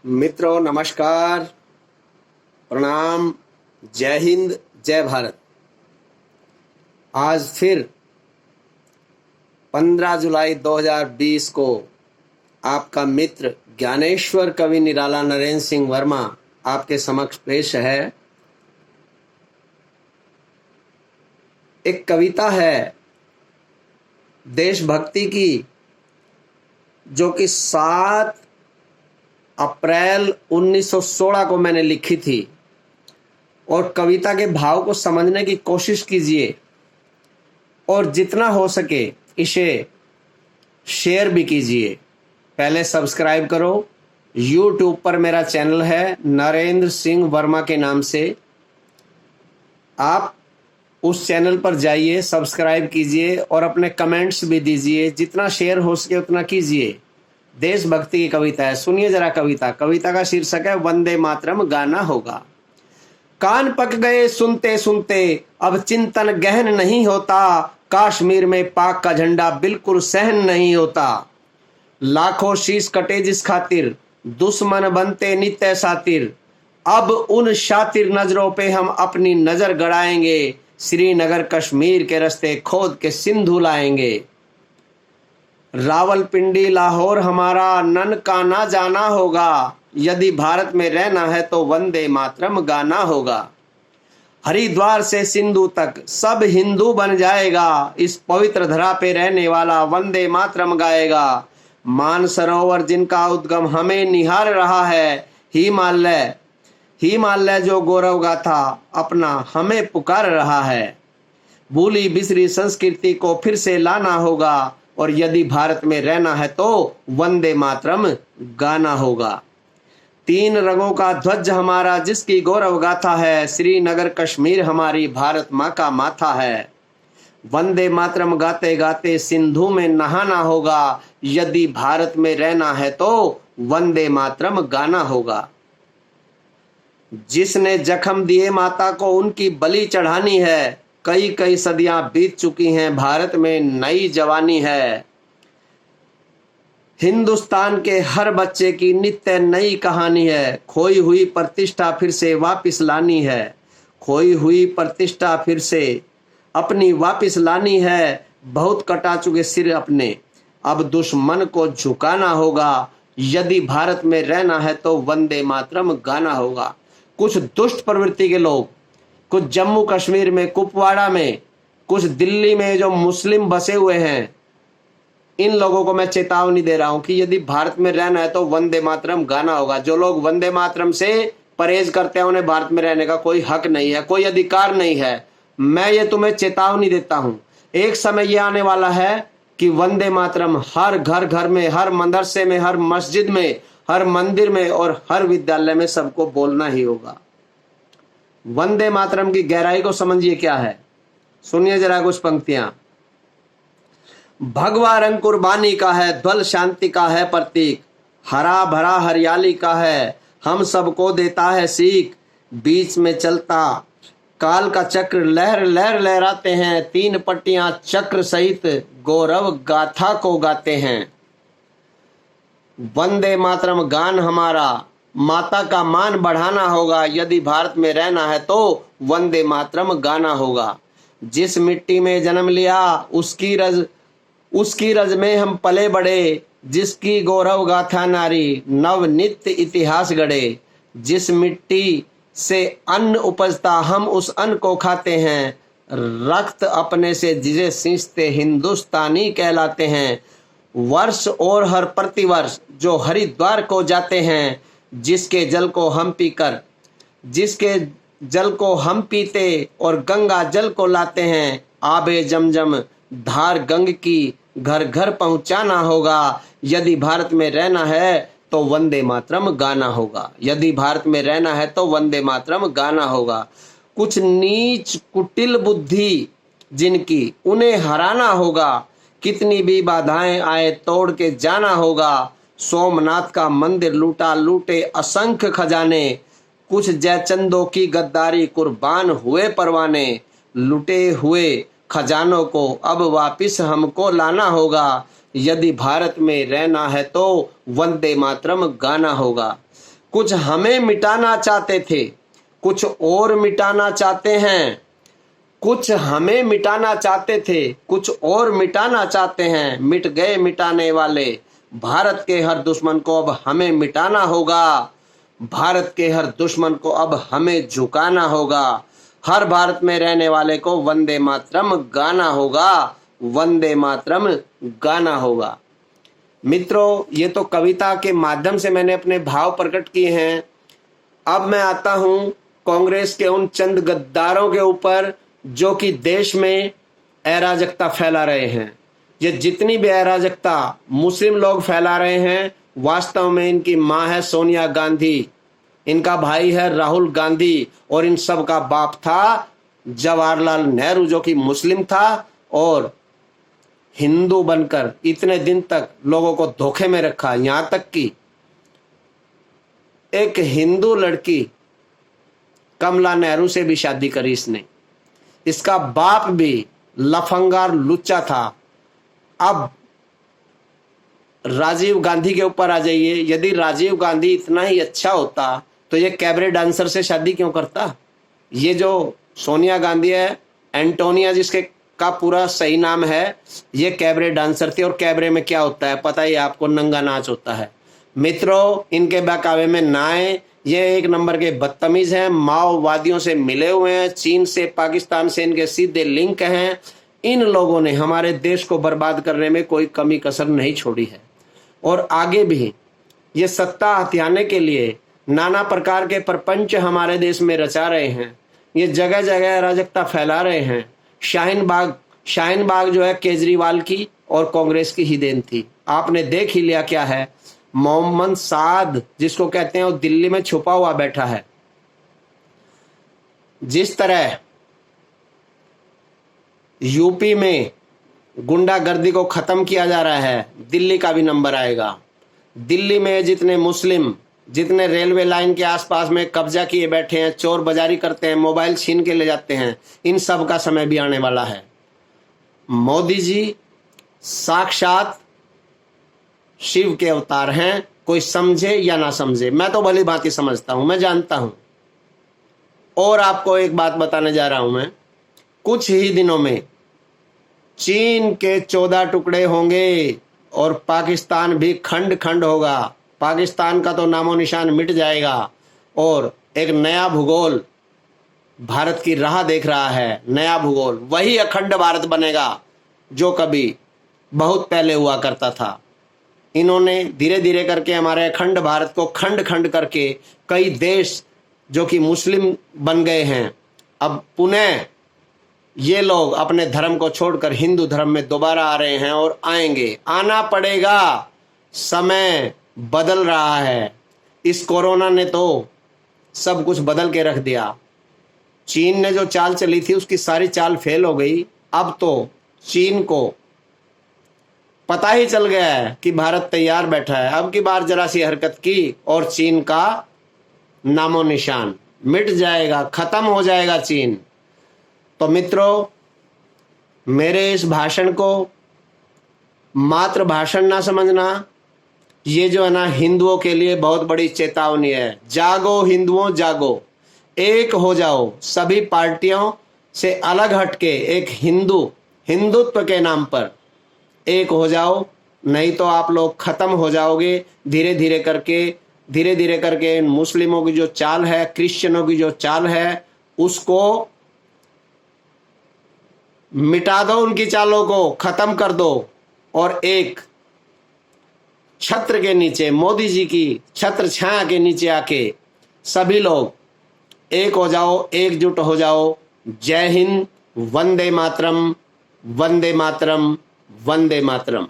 मित्रों नमस्कार, प्रणाम, जय हिंद, जय भारत। आज फिर 15 जुलाई 2020 को आपका मित्र ज्ञानेश्वर कवि निराला नरेंद्र सिंह वर्मा आपके समक्ष पेश है। एक कविता है देशभक्ति की, जो कि 7 अप्रैल 1916 को मैंने लिखी थी। और कविता के भाव को समझने की कोशिश कीजिए और जितना हो सके इसे शेयर भी कीजिए। पहले सब्सक्राइब करो। YouTube पर मेरा चैनल है नरेंद्र सिंह वर्मा के नाम से। आप उस चैनल पर जाइए, सब्सक्राइब कीजिए और अपने कमेंट्स भी दीजिए। जितना शेयर हो सके उतना कीजिए। देशभक्ति की कविता है, सुनिए जरा कविता। कविता का शीर्षक है वंदे मातरम गाना होगा। कान पक गए सुनते सुनते, अब चिंतन गहन नहीं होता। कश्मीर में पाक का झंडा बिल्कुल सहन नहीं होता। लाखों शीश कटे जिस खातिर, दुश्मन बनते नित्य सातिर। अब उन शातिर नजरों पे हम अपनी नजर गड़ाएंगे। श्रीनगर कश्मीर के रास्ते खोद के सिंधु लाएंगे। रावलपिंडी लाहौर हमारा ननकाना जाना होगा। यदि भारत में रहना है तो वंदे मातरम गाना होगा। हरिद्वार से सिंधु तक सब हिंदू बन जाएगा। इस पवित्र धरा पे रहने वाला वंदे मातरम गाएगा। मानसरोवर जिनका उद्गम हमें निहार रहा है। हिमालय जो गौरव गाथा अपना हमें पुकार रहा है। भूली बिसरी संस्कृति को फिर से लाना होगा। और यदि भारत में रहना है तो वंदे मातरम गाना होगा। 3 रंगों का ध्वज हमारा जिसकी गौरव गाथा है। श्रीनगर कश्मीर हमारी भारत माँ का माथा है। वंदे मातरम गाते गाते सिंधु में नहाना होगा। यदि भारत में रहना है तो वंदे मातरम गाना होगा। जिसने जख्म दिए माता को उनकी बलि चढ़ानी है। कई कई सदियां बीत चुकी हैं, भारत में नई जवानी है। हिंदुस्तान के हर बच्चे की नित्य नई कहानी है। खोई हुई प्रतिष्ठा फिर से वापस लानी है। खोई हुई प्रतिष्ठा फिर से अपनी वापस लानी है। बहुत कटा चुके सिर अपने, अब दुश्मन को झुकाना होगा। यदि भारत में रहना है तो वंदे मातरम गाना होगा। कुछ दुष्ट प्रवृत्ति के लोग, कुछ जम्मू कश्मीर में, कुपवाड़ा में, कुछ दिल्ली में जो मुस्लिम बसे हुए हैं, इन लोगों को मैं चेतावनी दे रहा हूं कि यदि भारत में रहना है तो वंदे मातरम गाना होगा। जो लोग वंदे मातरम से परहेज करते हैं उन्हें भारत में रहने का कोई हक नहीं है, कोई अधिकार नहीं है। मैं ये तुम्हें चेतावनी देता हूं। एक समय ये आने वाला है कि वंदे मातरम हर घर में, हर मदरसे में, हर मस्जिद में, हर मंदिर में और हर विद्यालय में सबको बोलना ही होगा। वंदे मातरम की गहराई को समझिए क्या है। सुनिए जरा कुछ पंक्तियां। भगवा रंग कुर्बानी का है, ध्वल शांति का है प्रतीक। हरा भरा हरियाली का है, हम सबको देता है सीख। बीच में चलता काल का चक्र, लहर लहर लहराते हैं। 3 पट्टियां चक्र सहित गौरव गाथा को गाते हैं। वंदे मातरम गान हमारा, माता का मान बढ़ाना होगा। यदि भारत में रहना है तो वंदे मातरम गाना होगा। जिस मिट्टी में जन्म लिया उसकी रज में हम पले बढ़े। जिसकी गौरव गाथा नारी नव नित्य इतिहास गढ़े। जिस मिट्टी से अन्न उपजता हम उस अन्न को खाते हैं। रक्त अपने से जिसे सींचते हिंदुस्तानी कहलाते हैं। वर्ष और हर प्रतिवर्ष जो हरिद्वार को जाते हैं। जिसके जल को हम पीते और गंगा जल को लाते हैं। आबे जमजम धार गंग की घर घर पहुंचाना होगा। यदि भारत में रहना है तो वंदे मातरम गाना होगा। यदि भारत में रहना है तो वंदे मातरम गाना होगा। कुछ नीच कुटिल बुद्धि जिनकी, उन्हें हराना होगा। कितनी भी बाधाएं आए तोड़ के जाना होगा। सोमनाथ का मंदिर लूटा, लूटे असंख्य खजाने। कुछ जयचंदों की गद्दारी, कुर्बान हुए परवाने। लुटे हुए खजानों को अब वापिस हमको लाना होगा। यदि भारत में रहना है तो वंदे मातरम गाना होगा। कुछ हमें मिटाना चाहते थे, कुछ और मिटाना चाहते हैं। कुछ हमें मिटाना चाहते थे, कुछ और मिटाना चाहते हैं। मिट गए मिटाने वाले, भारत के हर दुश्मन को अब हमें मिटाना होगा। भारत के हर दुश्मन को अब हमें झुकाना होगा। हर भारत में रहने वाले को वंदे मातरम गाना होगा, वंदे मातरम गाना होगा। मित्रों, ये तो कविता के माध्यम से मैंने अपने भाव प्रकट किए हैं। अब मैं आता हूं कांग्रेस के उन चंद गद्दारों के ऊपर जो कि देश में अराजकता फैला रहे हैं। ये जितनी भी अराजकता मुस्लिम लोग फैला रहे हैं, वास्तव में इनकी मां है सोनिया गांधी, इनका भाई है राहुल गांधी, और इन सब का बाप था जवाहरलाल नेहरू, जो कि मुस्लिम था और हिंदू बनकर इतने दिन तक लोगों को धोखे में रखा। यहां तक कि एक हिंदू लड़की कमला नेहरू से भी शादी करी इसने। इसका बाप भी लफंगार लुच्चा था। अब राजीव गांधी के ऊपर आ जाइए। यदि राजीव गांधी इतना ही अच्छा होता तो ये कैबरे डांसर से शादी क्यों करता? ये जो सोनिया गांधी है, एंटोनिया जिसके का पूरा सही नाम है, ये कैबरे डांसर थी। और कैबरे में क्या होता है पता ही आपको, नंगा नाच होता है। मित्रों, इनके बहकावे में ना आए। ये एक नंबर के बदतमीज हैं, माओवादियों से मिले हुए हैं, चीन से पाकिस्तान से इनके सीधे लिंक हैं। इन लोगों ने हमारे देश को बर्बाद करने में कोई कमी कसर नहीं छोड़ी है और आगे भी ये सत्ता हथियाने के लिए नाना प्रकार के प्रपंच हमारे देश में रचा रहे हैं। ये जगह जगह अराजकता फैला रहे हैं। शाहीन बाग जो है केजरीवाल की और कांग्रेस की ही देन थी। आपने देख ही लिया क्या है। मोहम्मद साद जिसको कहते हैं वो दिल्ली में छुपा हुआ बैठा है। जिस तरह यूपी में गुंडागर्दी को खत्म किया जा रहा है, दिल्ली का भी नंबर आएगा। दिल्ली में जितने मुस्लिम, जितने रेलवे लाइन के आसपास में कब्जा किए बैठे हैं, चोर बाजारी करते हैं, मोबाइल छीन के ले जाते हैं, इन सब का समय भी आने वाला है। मोदी जी साक्षात शिव के अवतार हैं, कोई समझे या ना समझे। मैं तो भली भांति समझता हूं, मैं जानता हूं। और आपको एक बात बताने जा रहा हूं मैं, कुछ ही दिनों में चीन के 14 टुकड़े होंगे और पाकिस्तान भी खंड खंड होगा। पाकिस्तान का तो नामो निशान मिट जाएगा और एक नया भूगोल भारत की राह देख रहा है। नया भूगोल, वही अखंड भारत बनेगा जो कभी बहुत पहले हुआ करता था। इन्होंने धीरे धीरे करके हमारे अखंड भारत को खंड खंड करके कई देश जो कि मुस्लिम बन गए हैं, अब पुनः ये लोग अपने धर्म को छोड़कर हिंदू धर्म में दोबारा आ रहे हैं और आएंगे, आना पड़ेगा। समय बदल रहा है। इस कोरोना ने तो सब कुछ बदल के रख दिया। चीन ने जो चाल चली थी उसकी सारी चाल फेल हो गई। अब तो चीन को पता ही चल गया है कि भारत तैयार बैठा है। अब की बार जरा सी हरकत की और चीन का नामो निशान मिट जाएगा, खत्म हो जाएगा चीन। तो मित्रों, मेरे इस भाषण को मात्र भाषण ना समझना, ये जो है ना हिंदुओं के लिए बहुत बड़ी चेतावनी है। जागो हिंदुओं जागो, एक हो जाओ। सभी पार्टियों से अलग हटके एक हिंदुत्व के नाम पर एक हो जाओ, नहीं तो आप लोग खत्म हो जाओगे। धीरे धीरे करके मुस्लिमों की जो चाल है, क्रिश्चियनों की जो चाल है, उसको मिटा दो, उनकी चालों को खत्म कर दो और एक छत्र के नीचे, मोदी जी की छत्र छाया के नीचे आके सभी लोग एक हो जाओ, एकजुट हो जाओ। जय हिंद, वंदे मातरम, वंदे मातरम, वंदे मातरम।